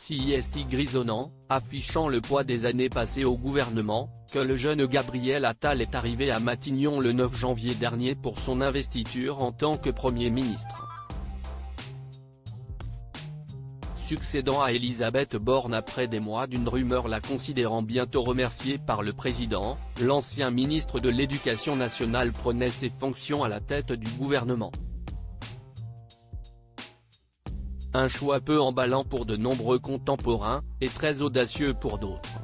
CIST grisonnant, affichant le poids des années passées au gouvernement, que le jeune Gabriel Attal est arrivé à Matignon le 9 janvier dernier pour son investiture en tant que Premier ministre. Succédant à Elisabeth Borne après des mois d'une rumeur la considérant bientôt remerciée par le président, l'ancien ministre de l'Éducation nationale prenait ses fonctions à la tête du gouvernement. Un choix peu emballant pour de nombreux contemporains, et très audacieux pour d'autres.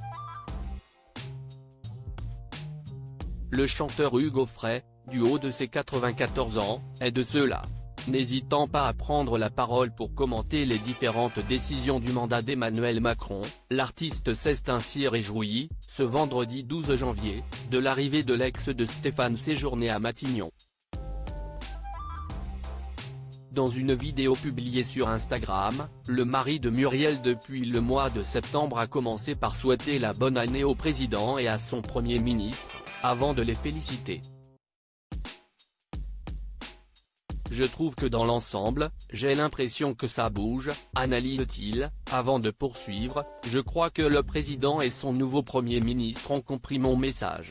Le chanteur Hugo Frey, du haut de ses 94 ans, est de ceux-là. N'hésitant pas à prendre la parole pour commenter les différentes décisions du mandat d'Emmanuel Macron, l'artiste s'est ainsi réjoui, ce vendredi 12 janvier, de l'arrivée de l'ex de Stéphane séjourné à Matignon. Dans une vidéo publiée sur Instagram, le mari de Muriel depuis le mois de septembre a commencé par souhaiter la bonne année au président et à son Premier ministre, avant de les féliciter. Je trouve que dans l'ensemble, j'ai l'impression que ça bouge, analyse-t-il, avant de poursuivre, je crois que le président et son nouveau Premier ministre ont compris mon message.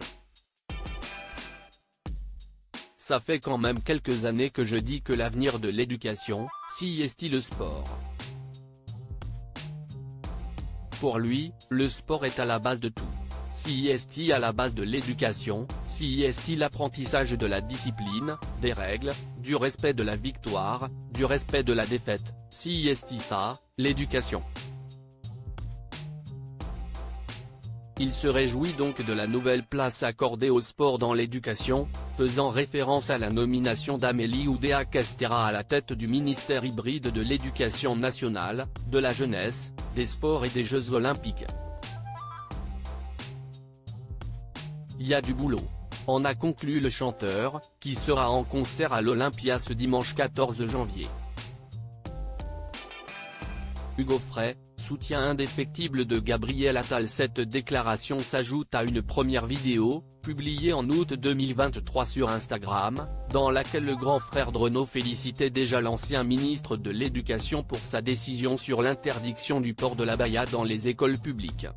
Ça fait quand même quelques années que je dis que l'avenir de l'éducation, CIST le sport. Pour lui, le sport est à la base de tout. CIST à la base de l'éducation, CIST l'apprentissage de la discipline, des règles, du respect de la victoire, du respect de la défaite, CIST ça, l'éducation. Il se réjouit donc de la nouvelle place accordée au sport dans l'éducation, faisant référence à la nomination d'Amélie Oudéa-Castéra à la tête du ministère hybride de l'Éducation nationale, de la jeunesse, des sports et des Jeux olympiques. Il y a du boulot. En a conclu le chanteur, qui sera en concert à l'Olympia ce dimanche 14 janvier. Hugo Frey, soutien indéfectible de Gabriel Attal. Cette déclaration s'ajoute à une première vidéo, publiée en août 2023 sur Instagram, dans laquelle le grand frère de Renaud félicitait déjà l'ancien ministre de l'Éducation pour sa décision sur l'interdiction du port de l'abaya dans les écoles publiques.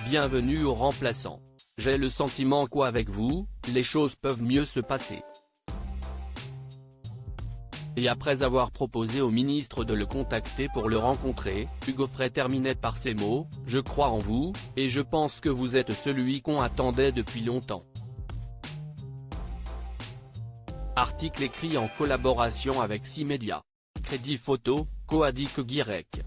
Bienvenue au remplaçant. J'ai le sentiment qu'avec vous, les choses peuvent mieux se passer. Et après avoir proposé au ministre de le contacter pour le rencontrer, Hugo Frey terminait par ces mots, « Je crois en vous, et je pense que vous êtes celui qu'on attendait depuis longtemps ». Article écrit en collaboration avec 6 médias. Crédit photo, Coadic Guirec.